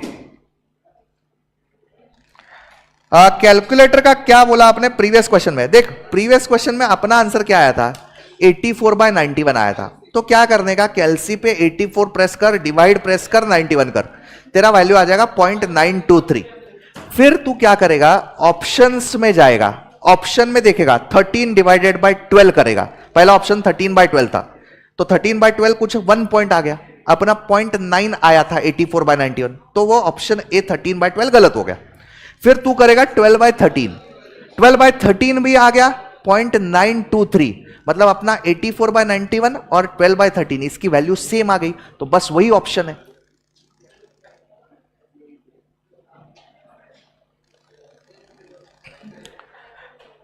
कैलकुलेटर का क्या बोला आपने प्रीवियस क्वेश्चन में? देख प्रीवियस क्वेश्चन में अपना आंसर क्या आया था? 84/91 आया था। तो क्या करने का, कैलसी पे 84 प्रेस कर, डिवाइड प्रेस कर, 91 कर, तेरा वैल्यू आ जाएगा 0.923। फिर तू क्या करेगा, ऑप्शंस में जाएगा, ऑप्शन में देखेगा 13/12 करेगा। पहला ऑप्शन 13/12 था, तो 13/12 कुछ 1 पॉइंट आ गया, अपना 0.9 आया था 84/91, तो वो ऑप्शन ए 13/12 गलत हो गया। फिर तू करेगा 12/13, 12/13 भी आ गया 0.923, मतलब अपना 84/91 और 12/13 इसकी वैल्यू सेम आ गई, तो बस वही ऑप्शन है।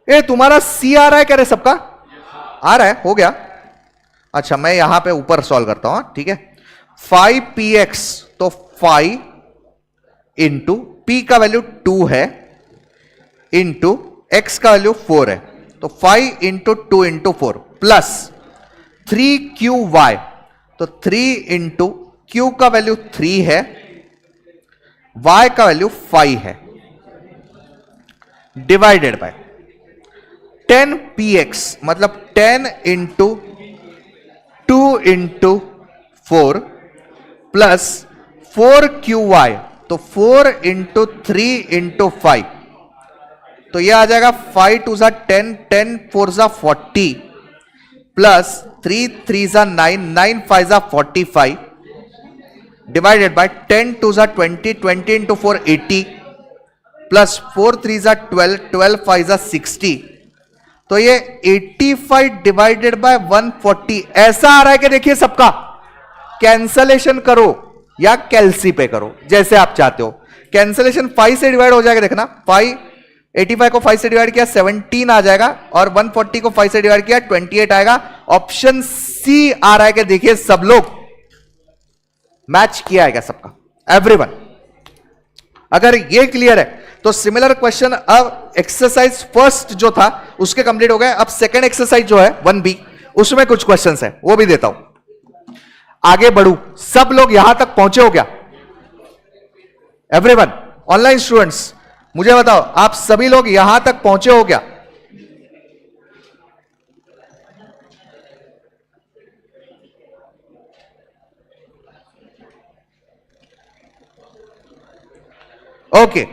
ए तुम्हारा सी आ रहा है क्या रे? सबका आ रहा है, हो गया। अच्छा मैं यहां पे ऊपर सॉल्व करता हूं, ठीक है। 5px, तो 5 इंटू p का वैल्यू 2 है, इंटू x का वैल्यू 4 है, तो 5 इंटू 2 इंटू 4 प्लस 3qy, तो 3 इंटू q का वैल्यू 3 है, y का वैल्यू 5 है, डिवाइडेड बाय 10px, मतलब 10 इंटू 2 इंटू 4 प्लस 4qy, तो 4 इंटू 3 इंटू 5, तो यह आ जाएगा 5 2 जा 10, 10 4 जा 40, प्लस 3 3 जा 9, 9 5 जा 45, डिवाइडेड बाय 10 2 जा 20, 20 इंटू 4 80, प्लस 4 3 जा 12, 12 5 जा 60, तो ये 85 डिवाइडेड बाय 140 ऐसा आ रहा है कि देखिए सबका कैंसलेशन करो या कैलसी पे करो जैसे आप चाहते हो। कैंसलेशन 5 से डिवाइड हो जाएगा, देखना 5, 85 को 5 से डिवाइड किया 17 आ जाएगा, और 140 को 5 से डिवाइड किया 28 आएगा। ऑप्शन सी आ रहा है कि देखिए सब लोग मैच किया है क्या सबका, एवरीवन। अगर ये क्लियर है तो सिमिलर क्वेश्चन अब एक्सरसाइज फर्स्ट जो था उसके कंप्लीट हो गए। अब सेकंड एक्सरसाइज जो है 1B, उसमें कुछ क्वेश्चंस है वो भी देता हूं। आगे बढ़ू, सब लोग यहां तक पहुंचे हो क्या? एवरीवन, ऑनलाइन स्टूडेंट्स, मुझे बताओ आप सभी लोग यहां तक पहुंचे हो क्या? ओके,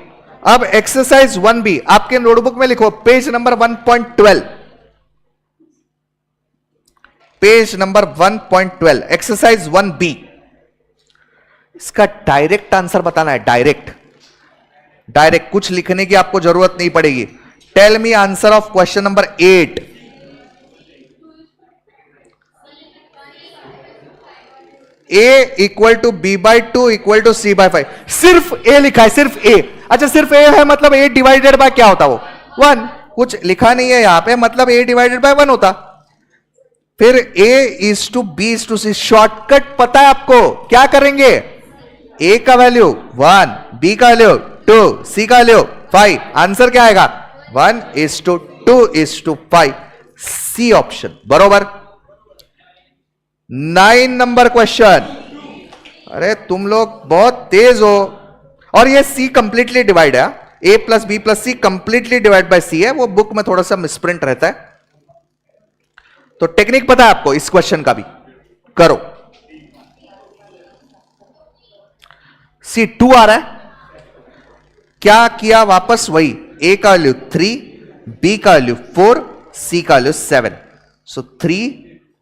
अब एक्सरसाइज 1B आपके नोटबुक में लिखो, page number 1.12, page number 1.12, exercise 1B। इसका डायरेक्ट आंसर बताना है, डायरेक्ट, डायरेक्ट, कुछ लिखने की आपको जरूरत नहीं पड़ेगी। Tell me answer of question number 8। A equal to B by 2 equal to C by 5। सिर्फ A लिखा है, सिर्फ A। अच्छा, सिर्फ A है मतलब A डिवाइडेड बाय क्या होता वो? 1। कुछ लिखा नहीं है यहां पे, मतलब A डिवाइडेड बाय 1 होता। फिर A is to B is to C, shortcut पता है आपको, क्या करेंगे? A का वैल्यू 1, B का वैल्यू 2, C का वैल्यू 5। आंसर क्या आएगा? 1 is to 2 is to 5। C option बरोबर। 9 नंबर क्वेश्चन। अरे तुम लोग बहुत तेज हो। और ये C कंप्लीटली डिवाइड है, A plus B plus C completely divide by C है, वो बुक में थोड़ा सा मिसप्रिंट रहता है। तो टेक्निक पता है आपको इस क्वेश्चन का भी, करो। C2 आ रहा है, क्या किया वापस वही, A का वैल्यू 3, B का वैल्यू 4, C का value 7। So 3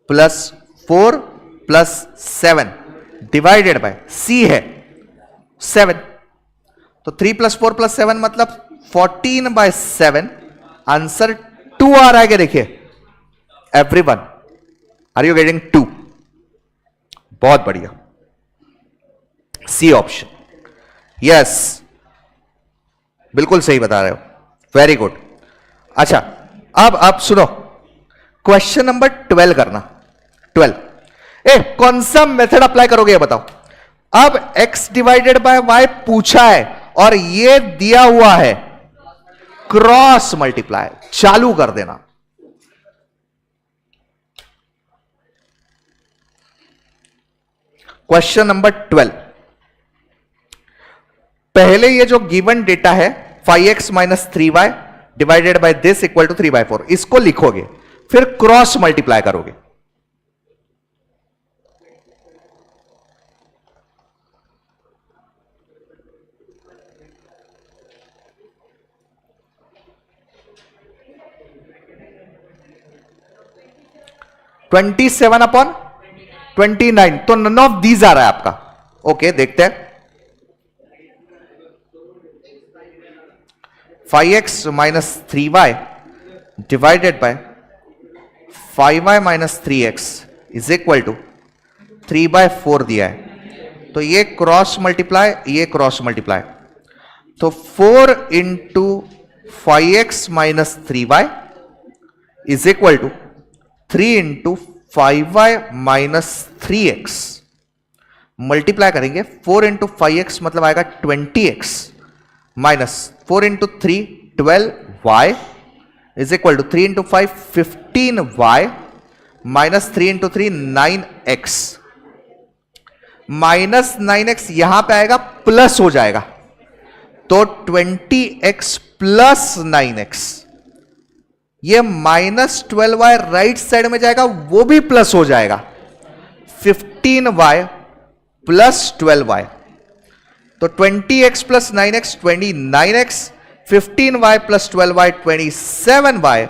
plus 4 plus 7 divided by C है 7। तो 3 प्लस 4 प्लस 7 मतलब 14 बाय 7। आंसर 2 आ रहा है क्या? देखिए एवरीवन, आर यू गेटिंग 2? बहुत बढ़िया, C ऑप्शन, यस, बिल्कुल सही बता रहे हो, वेरी गुड। अच्छा, अब आप सुनो, क्वेश्चन नंबर 12 करना। 12 कौन सा मेथड अप्लाई करोगे ये बताओ। अब x डिवाइडेड बाय y पूछा है और ये दिया हुआ है, क्रॉस मल्टीप्लाई चालू कर देना। क्वेश्चन नंबर 12, पहले ये जो गिवन डेटा है 5x minus 3y divided by this equal to 3/4, इसको लिखोगे, फिर क्रॉस मल्टीप्लाई करोगे। ट्वेंटी 27/29, तो नन ऑफ दीज आ रहा है आपका। ओके, देखते हैं। 5x minus 3y divided by 5y minus 3x is equal to 3/4 दिया है, तो ये क्रॉस मल्टीप्लाई, ये क्रॉस मल्टीप्लाई, तो 4 into 5x minus 3y is equal to 3 into 5y minus 3x। Multiply करेंगे, 4 इंटू 5x मतलब आएगा 20x minus 4 into 3 12y is equal to 3 into 5 15y minus 3 into 3 9x। Minus 9x यहां पे आएगा, plus हो जाएगा, तो 20x प्लस 9x। ये माइनस 12y राइट साइड में जाएगा, वो भी प्लस हो जाएगा, 15y प्लस 12y, तो 20x plus 9x 29x, 15y plus 12y 27y,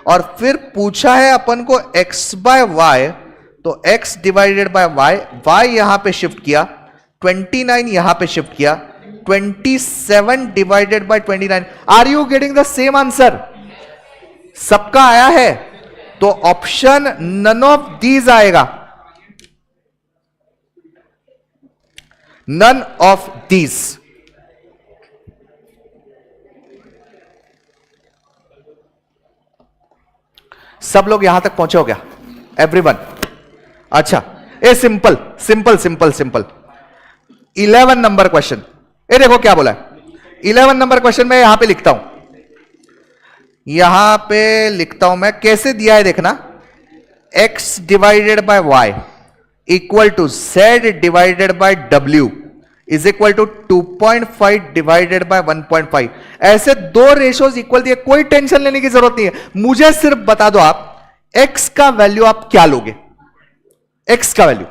और फिर पूछा है अपन को x बाय y, तो x divided by y, y यहां पे शिफ्ट किया, 29 यहां पे शिफ्ट किया, 27 divided by 29। Are you getting the same answer? सबका आया है, तो ऑप्शन नन ऑफ दीज आएगा, नन ऑफ दीज। सब लोग यहां तक पहुंचे हो गया? एवरीवन, अच्छा, a simple simple simple simple 11 number question. ये देखो क्या बोला है, 11 नंबर क्वेश्चन में यहां पे लिखता हूं, यहां पे लिखता हूं मैं, कैसे दिया है देखना, x divided by y equal to z divided by w is equal to 2.5 divided by 1.5। ऐसे दो रेशियोज इक्वल दिए, कोई टेंशन लेने की जरूरत नहीं है। मुझे सिर्फ बता दो आप x का वैल्यू आप क्या लोगे। x का वैल्यू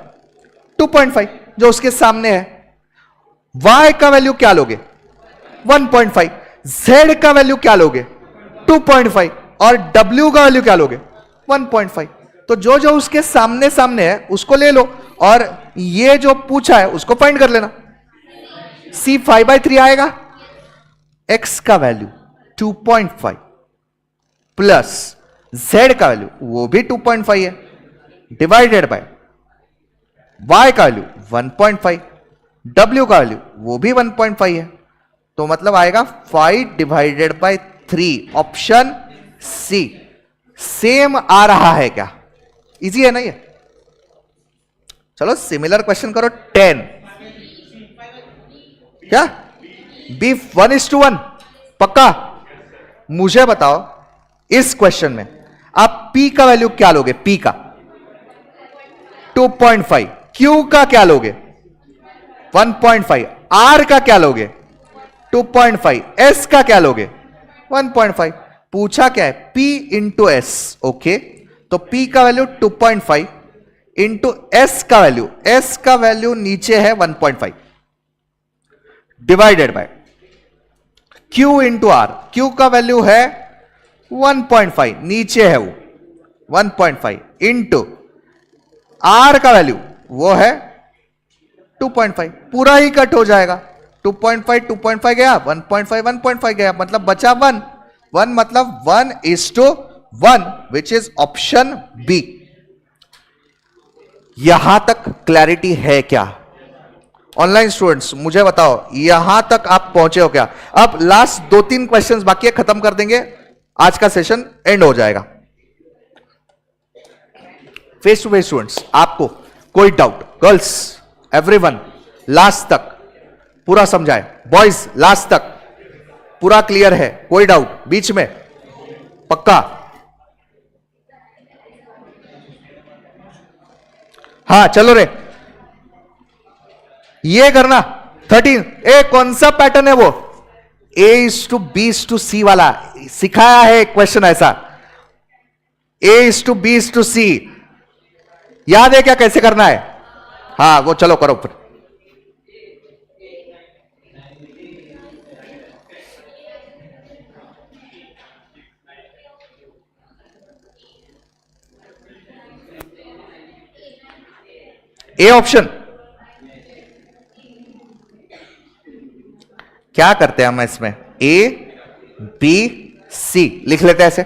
2.5 जो उसके सामने है, y का वैल्यू क्या लोगे 1.5, z का वैल्यू क्या लोगे 2.5 और w का वैल्यू क्या लोगे 1.5। तो जो जो उसके सामने सामने है उसको ले लो और ये जो पूछा है उसको फाइंड कर लेना। c 5/3 आएगा, x का वैल्यू 2.5 प्लस z का वैल्यू वो भी 2.5 है डिवाइडेड बाय y का वैल्यू 1.5, w का वैल्यू वो भी 1.5 है। तो मतलब आएगा 5 divided by 3, option C. Same आ रहा है क्या? इजी है ना ये? चलो सिमिलर क्वेश्चन करो 10। क्या बी 1:1 पक्का? मुझे बताओ इस क्वेश्चन में आप p का वैल्यू क्या लोगे? p का 2.5, q का क्या लोगे 1.5, r का क्या लोगे 2.5, s का क्या लोगे 1.5। पूछा क्या है p इंटू एस। ओके, तो p का वैल्यू 2.5 इंटू s का वैल्यू नीचे है 1.5 divided by q into r. q का वैल्यू है 1.5 नीचे है वो 1.5 इंटू r का वैल्यू वो है 2.5। पूरा ही कट हो जाएगा, 2.5 गया, 1.5 गया, मतलब बचा 1 मतलब 1:1 विच इज ऑप्शन बी। यहां तक क्लैरिटी है क्या? ऑनलाइन स्टूडेंट्स मुझे बताओ यहां तक आप पहुंचे हो क्या? अब लास्ट 2-3 क्वेश्चंस बाकी है, खत्म कर देंगे, आज का सेशन एंड हो जाएगा। फेस टू फेस स्टूडेंट्स, आपको कोई डाउट? गर्ल्स एवरीवन लास्ट तक पूरा समझाए, बॉयज लास्ट तक पूरा क्लियर है, कोई डाउट बीच में? पक्का? हाँ चलो रे, ये करना 13। ए कौन सा पैटर्न है वो? A:B:C वाला सिखाया है क्वेश्चन ऐसा, A:B:C। याद है क्या कैसे करना है? हाँ वो चलो करो फिर। ए ऑप्शन क्या करते हैं हम इसमें? A:B:C लिख लेते हैं ऐसे।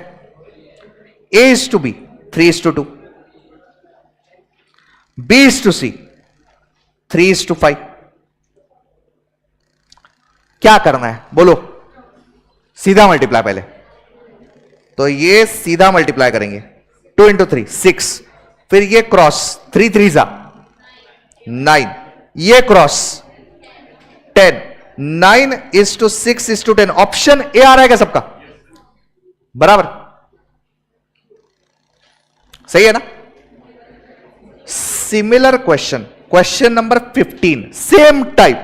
A:B 3:2, B:C 3:5। क्या करना है बोलो? सीधा मल्टीप्लाई पहले, तो ये सीधा मल्टीप्लाई करेंगे 2 × 3 6, फिर ये क्रॉस 3 3 9, ये क्रॉस 10, 9:6:10। ऑप्शन ए आ रहा है क्या सबका? बराबर सही है ना? Similar question, question number 15, same type.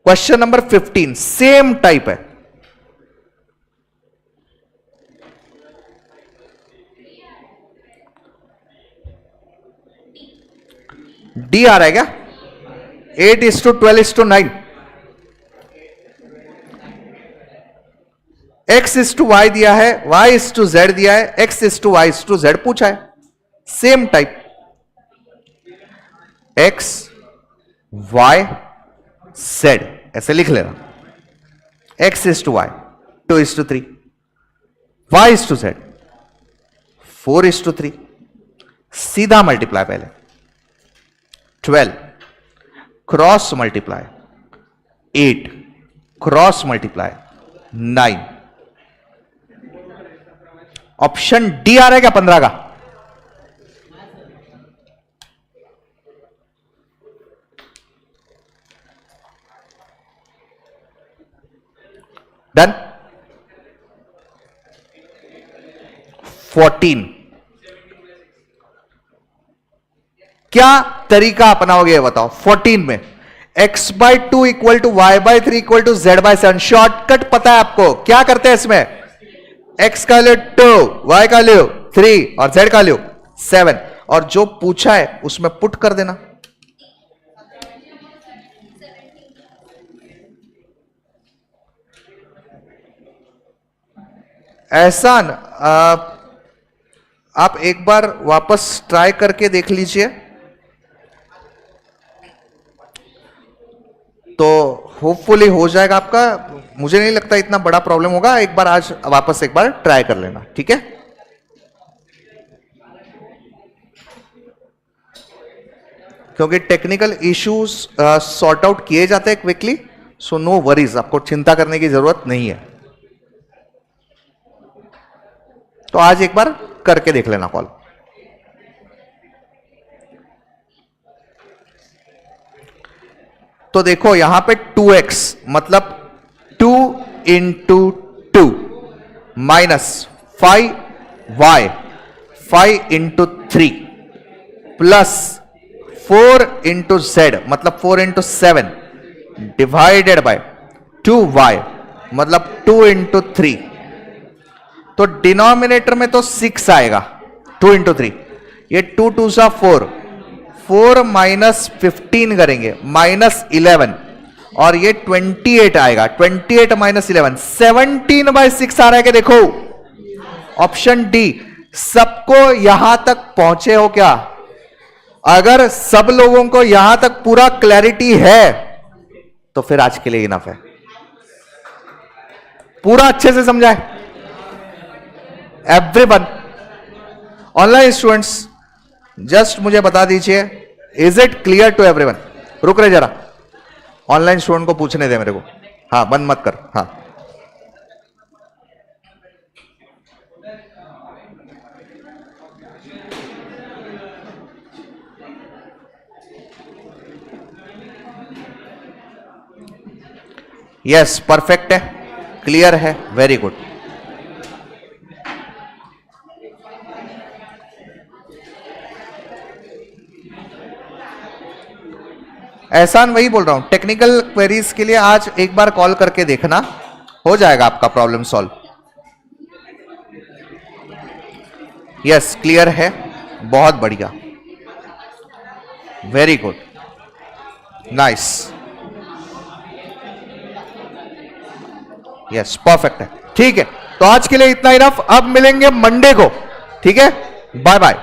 Question number 15 same type है। डी आ रहा है क्या? 8:12:9, x:y दिया है, y:z दिया है, x:y:z पूछा है। Same type, x y z ऐसे लिख लेना। x:y 2:3, y:z 4:3। सीधा मल्टीप्लाई पहले 12 cross multiply 8 cross multiply 9। Option D आ रहा है क्या 15 का? डन। 14 क्या तरीका अपनाओगे बताओ 14 में x/2 equal to y/3 equal to z/7 shortcut पता है आपको क्या करते हैं इसमें x का लो 2 y का लो 3 और z का लो 7 और जो पूछा है उसमें पुट कर देना एहसान आप एक बार वापस ट्राई करके देख लीजिए तो होपफुली हो जाएगा आपका मुझे नहीं लगता इतना बड़ा प्रॉब्लम होगा एक बार आज वापस एक बार ट्राई कर लेना ठीक है क्योंकि टेक्निकल इश्यूज सॉर्ट आउट किए जाते हैं क्विकली सो नो वरीज आपको चिंता करने की जरूरत नहीं है तो आज एक बार करके देख लेना कॉल तो देखो यहां पे 2x मतलब 2 into 2 minus 5y 5 into 3 plus 4 into z मतलब 4 इंटू 7 डिवाइडेड बाय 2y मतलब 2 इंटू 3 तो डिनोमिनेटर में तो 6 आएगा 2 इंटू 3 ये 2 2 सा 4 4 माइनस 15 करेंगे माइनस 11 और ये 28 आएगा 28 माइनस 11 17/6 आ रहा है कि देखो ऑप्शन डी सबको यहां तक पहुंचे हो क्या अगर सब लोगों को यहां तक पूरा क्लैरिटी है तो फिर आज के लिए इनफ है पूरा अच्छे से समझा है एवरीवन ऑनलाइन स्टूडेंट्स जस्ट मुझे बता दीजिए is it clear to everyone रुक रहे जरा ऑनलाइन स्टूडेंट को पूछने दे मेरे को हाँ बंद मत कर हाँ यस परफेक्ट है क्लियर है वेरी गुड एहसान वही बोल रहा हूं टेक्निकल क्वेरीज के लिए आज एक बार कॉल करके देखना हो जाएगा आपका प्रॉब्लम सॉल्व यस क्लियर है बहुत बढ़िया very good nice yes perfect है ठीक है तो आज के लिए इतना इनफ अब मिलेंगे मंडे को ठीक है बाय बाय